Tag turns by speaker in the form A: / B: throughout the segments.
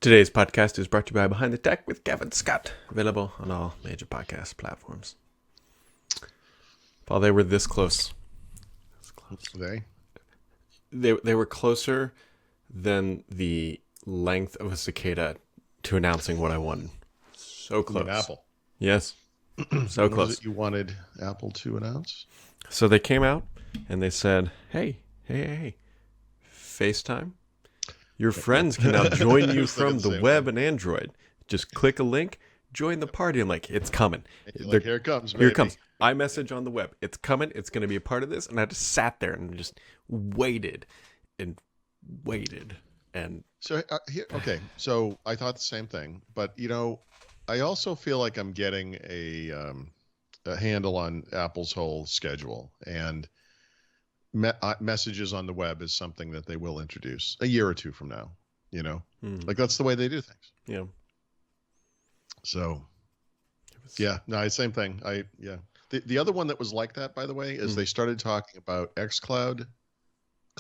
A: Today's podcast is brought to you by Behind the Tech with Gavin Scott, available on all major podcast platforms. Paul, they were this close. They were closer than the length of a cicada to announcing what I wanted. So close.
B: Apple.
A: Yes. So
B: what
A: close.
B: Was it you wanted Apple to announce?
A: So they came out and they said, hey, FaceTime. Your friends can now join you from the web and Android. Just click a link, join the party. I'm like, it's coming.
B: Like, here it comes, baby.
A: Here it comes. iMessage on the web. It's coming. It's going to be a part of this. And I just sat there and just waited. And
B: So, okay. So I thought the same thing. But, I also feel like I'm getting a handle on Apple's whole schedule. And messages on the web is something that they will introduce a year or two from now, like that's the way they do things.
A: Yeah.
B: So no, same thing. The other one that was like that, by the way, is they started talking about xCloud,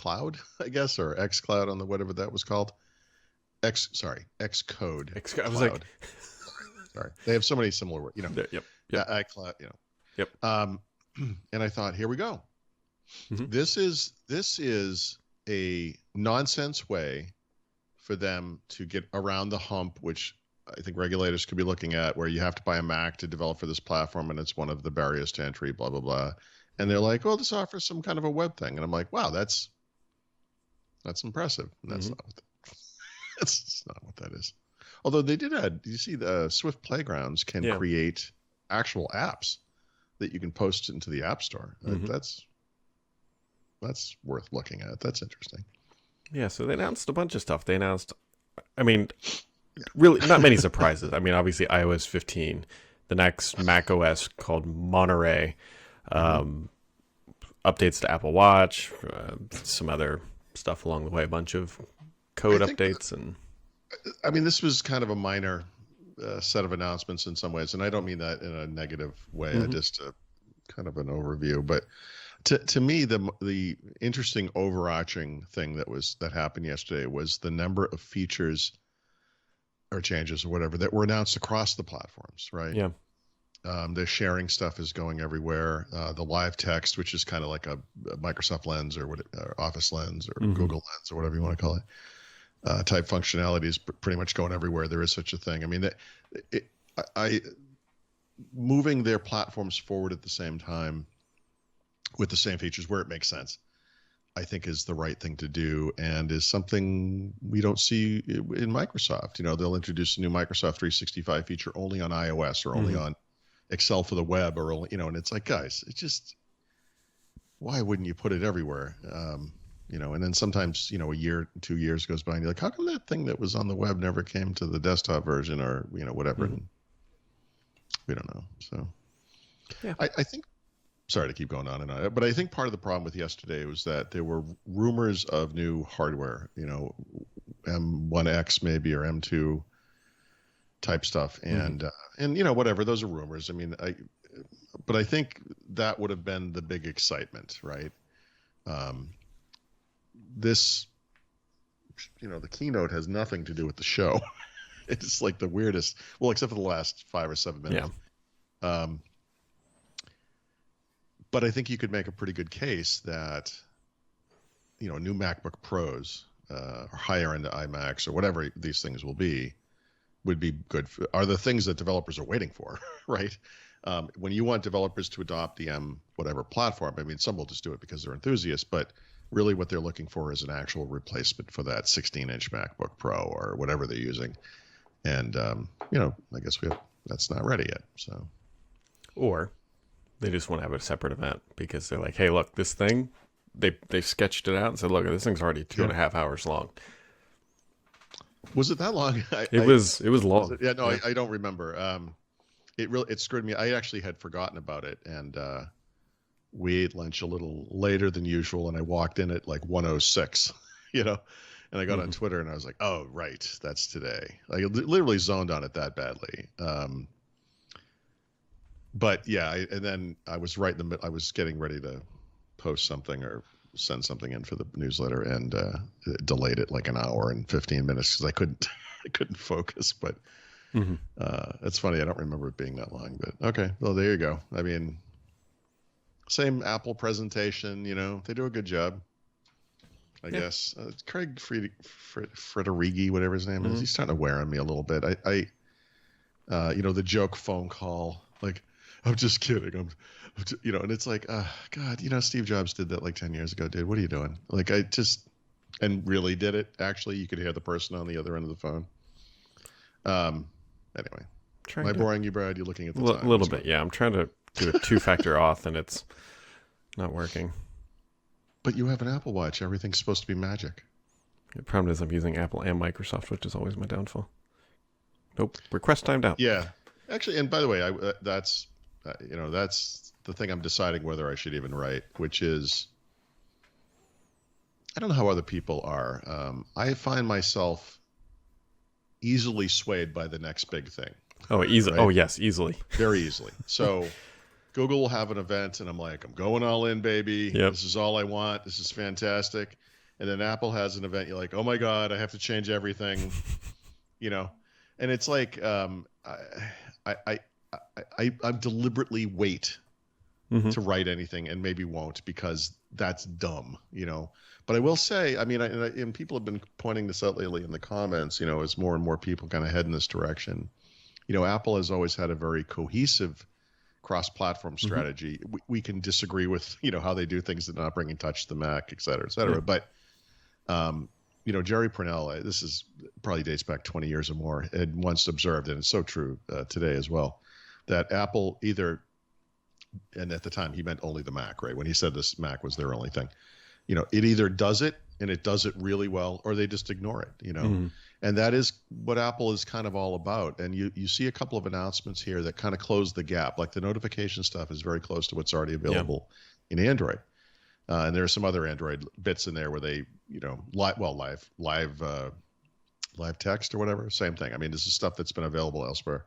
B: I guess, or xCloud on the whatever that was called. Xcode.
A: I was like,
B: sorry. They have so many similar words,
A: Yep.
B: iCloud,
A: Yep.
B: And I thought, here we go.
A: Mm-hmm.
B: This is a nonsense way for them to get around the hump, which I think regulators could be looking at, where you have to buy a Mac to develop for this platform, and it's one of the barriers to entry, blah, blah, blah. And they're like, well, this offers some kind of a web thing. And I'm like, wow, that's impressive. And that's that's not what that is. Although they did add, you see the Swift Playgrounds can create actual apps that you can post into the App Store. That's worth looking at. That's interesting.
A: Yeah, so they announced a bunch of stuff. They announced, really not many surprises. Obviously iOS 15, the next Mac OS called Monterey, updates to Apple Watch, some other stuff along the way, a bunch of code updates.
B: This was kind of a minor set of announcements in some ways, and I don't mean that in a negative way. Just kind of an overview, but to me, the interesting overarching thing that happened yesterday was the number of features or changes or whatever that were announced across the platforms, right?
A: Yeah.
B: The sharing stuff is going everywhere. The live text, which is kind of like a Microsoft Lens or Office Lens or Google Lens or whatever you want to call it, type functionality is pretty much going everywhere. There is such a thing. Moving their platforms forward at the same time with the same features where it makes sense, I think is the right thing to do, and is something we don't see in Microsoft. They'll introduce a new Microsoft 365 feature only on iOS or only on Excel for the web, or only, and it's like, guys, it's just, why wouldn't you put it everywhere? And then sometimes, a year, 2 years goes by and you're like, how come that thing that was on the web never came to the desktop version, or, whatever. And we don't know. So yeah, I think, sorry to keep going on and on, but I think part of the problem with yesterday was that there were rumors of new hardware, M1X maybe, or M2 type stuff. And whatever, those are rumors. But I think that would have been the big excitement, right? This, the keynote has nothing to do with the show. It's like the weirdest, well, except for the last 5 or 7 minutes. Yeah. But I think you could make a pretty good case that, new MacBook Pros, or higher end iMacs, or whatever these things will be, would be good are the things that developers are waiting for, right? When you want developers to adopt the whatever platform, some will just do it because they're enthusiasts, but really what they're looking for is an actual replacement for that 16-inch MacBook Pro or whatever they're using. And, I guess that's not ready yet. So,
A: or they just want to have a separate event because they're like, hey, look, this thing, they sketched it out and said, look, this thing's already 2.5 hours long.
B: Was it that long?
A: It was long.
B: Yeah, no, yeah. I don't remember. It screwed me. I actually had forgotten about it, and we ate lunch a little later than usual, and I walked in at like 1:06, and I got on Twitter and I was like, oh, right, that's today. I literally zoned on it that badly. But yeah, and then I was right in the middle. I was getting ready to post something or send something in for the newsletter, and delayed it like an hour and 15 minutes because I couldn't I couldn't focus, but
A: Hmm.
B: it's funny. I don't remember it being that long, but okay. Well, there you go. I mean, same Apple presentation, they do a good job, I guess. Craig Federighi, whatever his name is, he's starting to wear on me a little bit. The joke phone call, like, I'm just kidding. And it's like, God, Steve Jobs did that like 10 years ago, dude. What are you doing? Like, and really did it. Actually, you could hear the person on the other end of the phone. Anyway, am I boring you, Brad? You're looking at the time.
A: A little bit, yeah. I'm trying to do a 2-factor auth, and it's not working.
B: But you have an Apple Watch. Everything's supposed to be magic.
A: The problem is I'm using Apple and Microsoft, which is always my downfall. Nope. Request timed out.
B: Yeah. Actually, and by the way, that's the thing I'm deciding whether I should even write, which is, I don't know how other people are. I find myself easily swayed by the next big thing.
A: Oh, easily.
B: Right?
A: Oh, yes, easily.
B: Very easily. So Google will have an event, and I'm like, I'm going all in, baby.
A: Yep.
B: This is all I want. This is fantastic. And then Apple has an event. You're like, oh my God, I have to change everything. And it's like, I deliberately wait to write anything, and maybe won't, because that's dumb, But I will say, I mean, and people have been pointing this out lately in the comments, as more and more people kind of head in this direction. Apple has always had a very cohesive cross-platform strategy. We can disagree with, how they do things that not bringing touch to the Mac, et cetera, et cetera. Yeah. But, Jerry Purnell, this is probably dates back 20 years or more, had once observed, and it's so true today as well, that Apple either, and at the time he meant only the Mac, right? When he said this Mac was their only thing, it either does it and it does it really well, or they just ignore it, And that is what Apple is kind of all about. And you see a couple of announcements here that kind of close the gap. Like the notification stuff is very close to what's already available in Android. And there are some other Android bits in there where they, live text or whatever, same thing. I mean, this is stuff that's been available elsewhere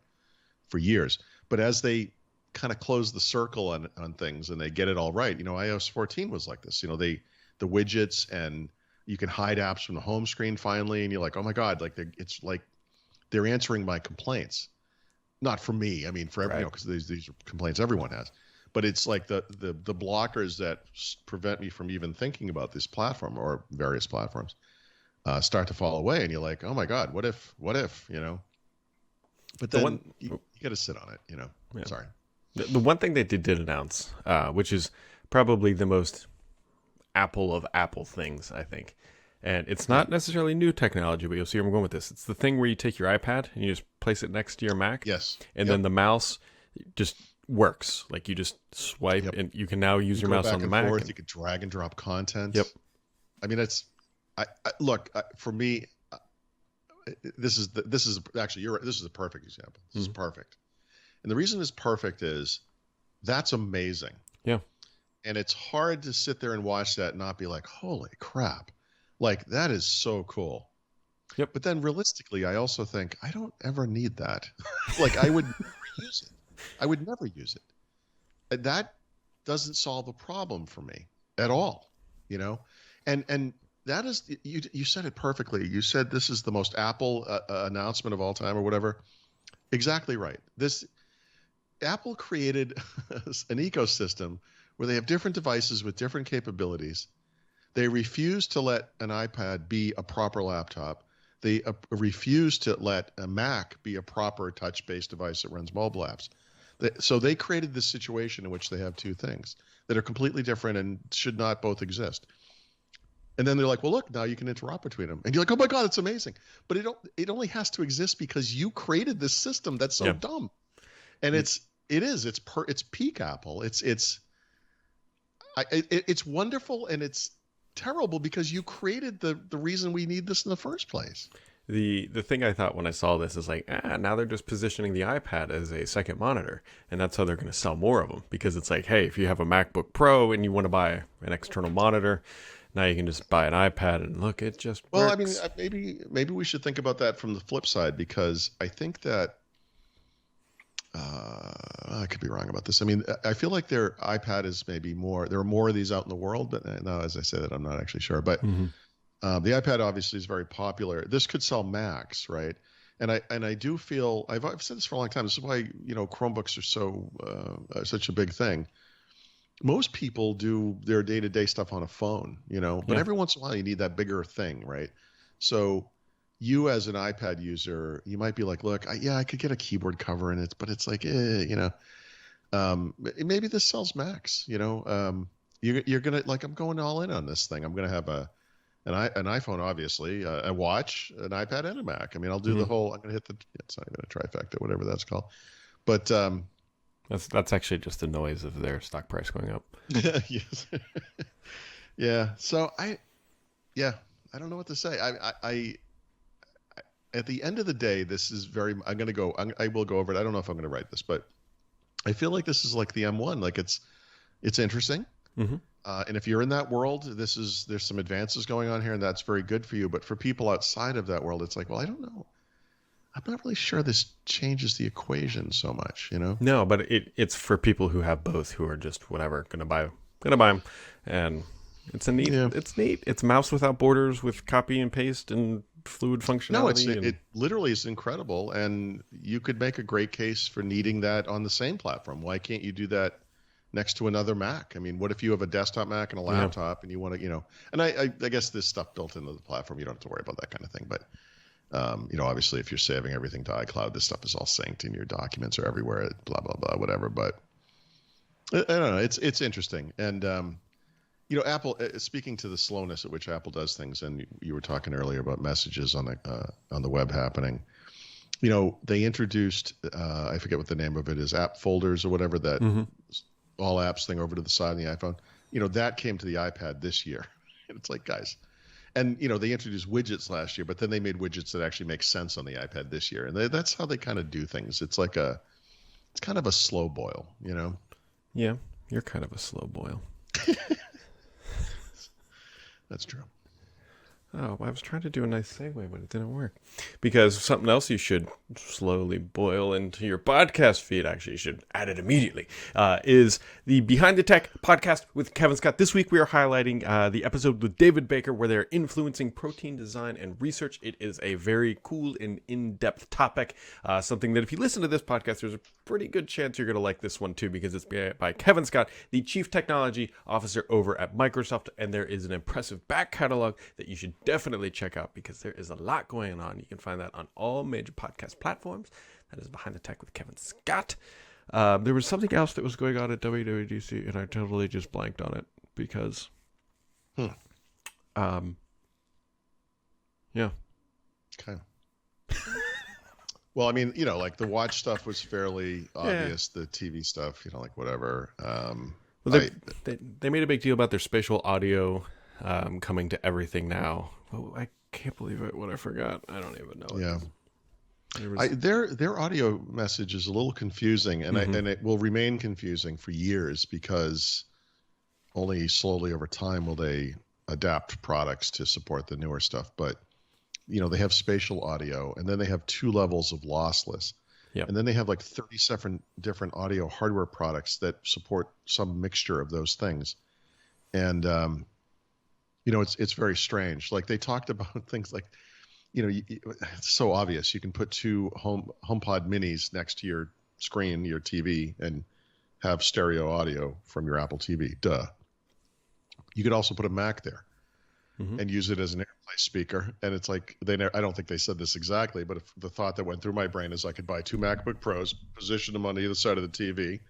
B: for years. But as they kind of close the circle on things and they get it all right, iOS 14 was like this. The widgets, and you can hide apps from the home screen finally, and you're like, oh my God, like it's like they're answering my complaints. Not for me, I mean for everyone, because these are complaints everyone has. But it's like the blockers that prevent me from even thinking about this platform or various platforms start to fall away, and you're like, oh my God, what if, But then you got to sit on it, Yeah. Sorry.
A: The one thing they did announce, which is probably the most Apple of Apple things, I think. And it's not necessarily new technology, but you'll see where I'm going with this. It's the thing where you take your iPad and you just place it next to your Mac.
B: Yes.
A: And then the mouse just works. Like you just swipe, and you can now use your mouse on the Mac.
B: You can drag and drop content.
A: Yep.
B: I mean, look, for me, this is actually this is a perfect example. This is perfect. And the reason it's perfect is that's amazing.
A: Yeah.
B: And it's hard to sit there and watch that and not be like, holy crap. Like, that is so cool.
A: Yep.
B: But then realistically, I also think I don't ever need that. Like, I would never use it. I would never use it. And that doesn't solve a problem for me at all, And that is, you said it perfectly. You said this is the most Apple announcement of all time or whatever. Exactly right. Apple created an ecosystem where they have different devices with different capabilities. They refuse to let an iPad be a proper laptop. They refuse to let a Mac be a proper touch-based device that runs mobile apps. So they created this situation in which they have two things that are completely different and should not both exist. And then they're like, well, look, now you can interop between them. And you're like, oh my God, it's amazing. But it only has to exist because you created this system that's so dumb. And it's peak Apple. It's wonderful, and it's terrible because you created the reason we need this in the first place.
A: The thing I thought when I saw this is like, now they're just positioning the iPad as a second monitor, and that's how they're going to sell more of them, because it's like, hey, if you have a MacBook Pro and you want to buy an external monitor, now you can just buy an iPad and look, it just works.
B: Well, I mean, maybe we should think about that from the flip side, because I think that I could be wrong about this. I mean, I feel like their iPad is maybe more. There are more of these out in the world, but now as I say that, I'm not actually sure. But The iPad obviously is very popular. This could sell Macs, right? And I do feel I've said this for a long time. This is why Chromebooks are such a big thing. Most people do their day-to-day stuff on a phone, but every once in a while you need that bigger thing, right? So you as an iPad user, you might be like, look, I could get a keyboard cover in it, but it's like, maybe this sells Macs, you're going to like, I'm going all in on this thing. I'm going to have an iPhone, obviously, a watch, an iPad, and a Mac. I mean, I'll do the whole, I'm going to hit it's not even a trifecta, whatever that's called. But
A: that's actually just the noise of their stock price going up.
B: yes. Yeah. So I don't know what to say. I at the end of the day, this is I will go over it. I don't know if I'm going to write this, but I feel like this is like the M1. Like it's interesting.
A: Mm-hmm.
B: And if you're in that world, there's some advances going on here, and that's very good for you. But for people outside of that world, it's like, well, I don't know. I'm not really sure this changes the equation so much,
A: No, but it's for people who have both, who are just whatever, gonna buy them, and it's it's neat. It's mouse without borders with copy and paste and fluid functionality.
B: No, it literally is incredible, and you could make a great case for needing that on the same platform. Why can't you do that next to another Mac? I mean, what if you have a desktop Mac and a laptop and you want to, and I guess this stuff built into the platform, you don't have to worry about that kind of thing. But, obviously if you're saving everything to iCloud, this stuff is all synced and your documents are everywhere, blah, blah, blah, whatever. But I don't know. It's interesting. And, Apple, speaking to the slowness at which Apple does things, and you were talking earlier about messages on the web happening, they introduced, I forget what the name of it is, app folders or whatever, that all apps thing over to the side of the iPhone. That came to the iPad this year. And it's like, guys, and they introduced widgets last year, but then they made widgets that actually make sense on the iPad this year. And that's how they kind of do things. It's like it's kind of a slow boil,
A: Yeah, you're kind of a slow boil.
B: That's true.
A: Oh, I was trying to do a nice segue, but it didn't work. Because something else you should slowly boil into your podcast feed, actually you should add it immediately, is the Behind the Tech podcast with Kevin Scott. This week we are highlighting the episode with David Baker, where they're influencing protein design and research. It is a very cool and in-depth topic, something that if you listen to this podcast, there's a pretty good chance you're going to like this one too, because it's by Kevin Scott, the Chief Technology Officer over at Microsoft, and there is an impressive back catalog that you should definitely check out, because there is a lot going on. You can find that on all major podcast platforms. That is Behind the Tech with Kevin Scott. There was something else that was going on at WWDC, and I totally just blanked on it because, yeah.
B: Okay. Well, I mean, like the watch stuff was fairly obvious. The TV stuff, like whatever.
A: Well, they made a big deal about their spatial audio coming to everything now. Well, I can't believe what I forgot. I don't even know.
B: Yeah. Their audio message is a little confusing, and and it will remain confusing for years, because only slowly over time will they adapt products to support the newer stuff. But they have spatial audio, and then they have 2 levels of lossless.
A: Yep.
B: And then they have like 37 different audio hardware products that support some mixture of those things. And it's very strange. Like they talked about things like, it's so obvious. You can put 2 HomePod minis next to your screen, your TV, and have stereo audio from your Apple TV. Duh. You could also put a Mac there and use it as an AirPlay speaker. And it's like, I don't think they said this exactly, but the thought that went through my brain is I could buy 2 MacBook Pros, position them on either side of the TV,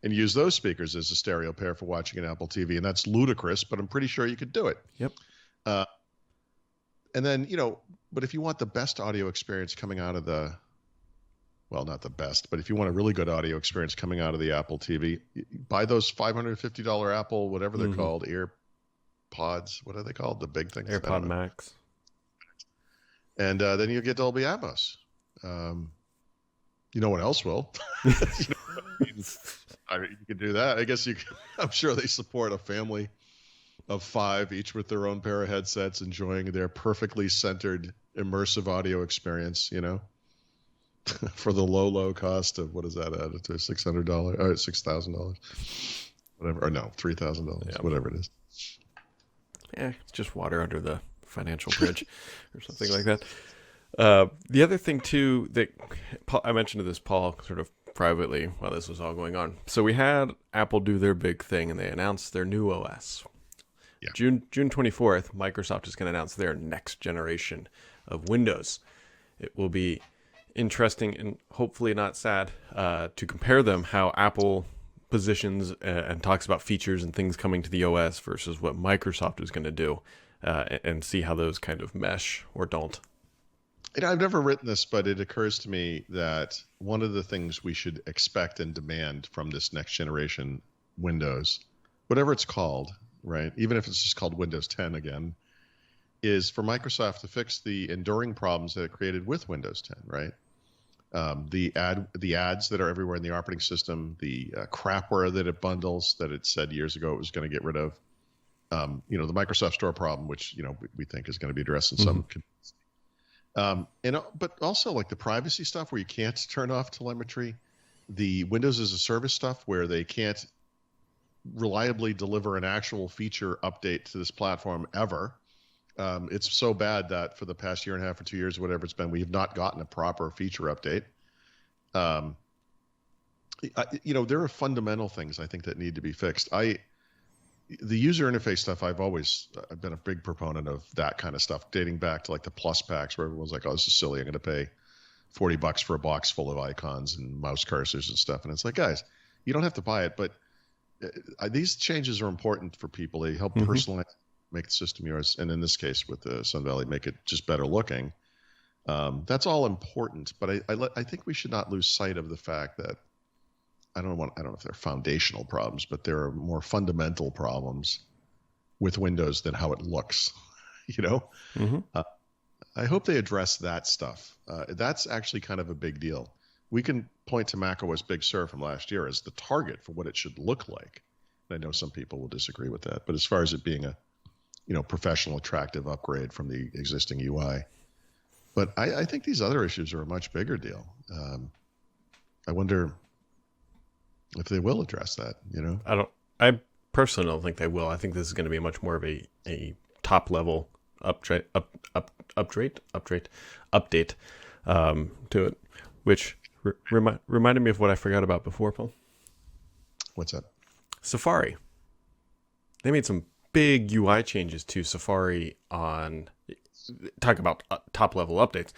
B: and use those speakers as a stereo pair for watching an Apple TV. And that's ludicrous, but I'm pretty sure you could do it.
A: Yep.
B: And then, but if you want the best audio experience coming out of not the best, but if you want a really good audio experience coming out of the Apple TV, buy those $550 Apple, whatever they're called, AirPods. What are they called? The big things?
A: AirPod Max.
B: And then you'll get Dolby Atmos. No one else will. You can do that. I guess I'm sure they support a family of 5, each with their own pair of headsets, enjoying their perfectly centered, immersive audio experience, for the low cost of, what is that added to, $600 or $6,000, whatever, or no, $3,000, whatever it is.
A: Yeah, it's just water under the financial bridge or something like that. The other thing too that I mentioned to this Paul sort of privately while this was all going on. So we had Apple do their big thing and they announced their new OS.
B: Yeah.
A: June 24th, Microsoft is going to announce their next generation of Windows. It will be interesting and hopefully not sad to compare them, how Apple positions and talks about features and things coming to the OS versus what Microsoft is going to do, and see how those kind of mesh or don't.
B: I've never written this, but it occurs to me that one of the things we should expect and demand from this next generation Windows, whatever it's called, right? Even if it's just called Windows 10 again, is for Microsoft to fix the enduring problems that it created with Windows 10, right? The ads that are everywhere in the operating system, the crapware that it bundles that it said years ago it was going to get rid of, the Microsoft Store problem, which we think is going to be addressed in some. But also like the privacy stuff where you can't turn off telemetry, the Windows as a service stuff where they can't reliably deliver an actual feature update to this platform ever. It's so bad that for the past year and a half or 2 years, whatever it's been, we have not gotten a proper feature update. There are fundamental things I think that need to be fixed. The user interface stuff, I've been a big proponent of that kind of stuff, dating back to like the Plus packs where everyone's like, oh, this is silly. I'm going to pay $40 for a box full of icons and mouse cursors and stuff. And it's like, guys, you don't have to buy it, but these changes are important for people. They help personalize, make the system yours, and in this case with the Sun Valley, make it just better looking. That's all important, but I think we should not lose sight of the fact that I don't know if they're foundational problems, but there are more fundamental problems with Windows than how it looks. I hope they address that stuff. That's actually kind of a big deal. We can point to macOS Big Sur from last year as the target for what it should look like. And I know some people will disagree with that, but as far as it being a professional, attractive upgrade from the existing UI. But I think these other issues are a much bigger deal. I wonder if they will address that,
A: I personally don't think they will. I think this is going to be much more of a top level update to it, which reminded me of what I forgot about before, Paul.
B: What's that?
A: Safari. They made some big UI changes to Safari talk about top level updates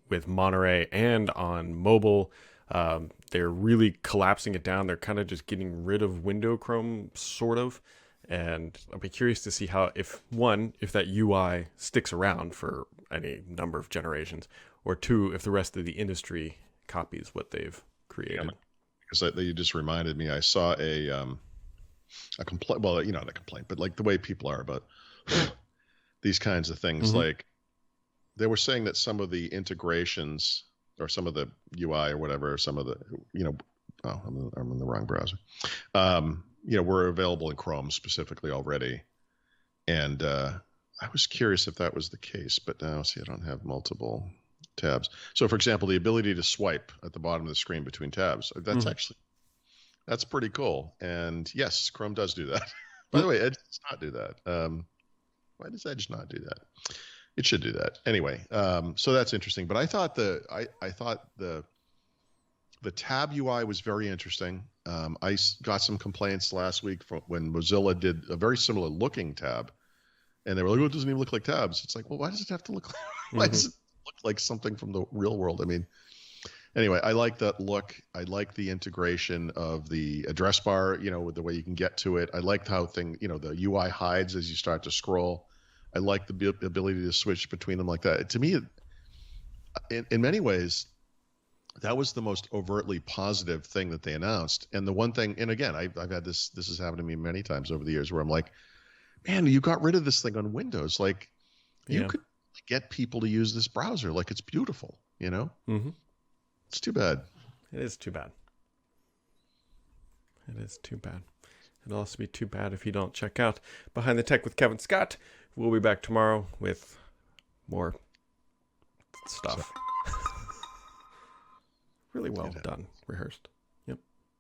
A: with Monterey and on mobile. They're really collapsing it down. They're kind of just getting rid of window Chrome, sort of. And I'll be curious to see how, if that UI sticks around for any number of generations, or two, if the rest of the industry copies what they've created.
B: Yeah, because you just reminded me, I saw a complaint. Well, not a complaint, but like the way people are about these kinds of things. Like they were saying that some of the integrations or some of the UI or whatever, some of the, I'm in the wrong browser. Were available in Chrome specifically already. And I was curious if that was the case, but now see, I don't have multiple tabs. So for example, the ability to swipe at the bottom of the screen between tabs, that's pretty cool. And yes, Chrome does do that. By the way, Edge does not do that. Why does Edge not do that? It should do that anyway. So that's interesting. But I thought the tab UI was very interesting. I got some complaints last week from when Mozilla did a very similar looking tab, and they were like, "Oh, it doesn't even look like tabs." It's like, well, why does it have to look like? Why does it look like something from the real world? I mean, anyway, I like that look. I like the integration of the address bar. With the way you can get to it. I liked how the UI hides as you start to scroll. I like the ability to switch between them like that. To me, in many ways, that was the most overtly positive thing that they announced. And the one thing, and again, I've had this has happened to me many times over the years where I'm like, man, you got rid of this thing on Windows. Like, you could get people to use this browser. Like, it's beautiful, It's too bad.
A: It is too bad. It is too bad. It'll also be too bad if you don't check out Behind the Tech with Kevin Scott. We'll be back tomorrow with more stuff. Really well done, rehearsed.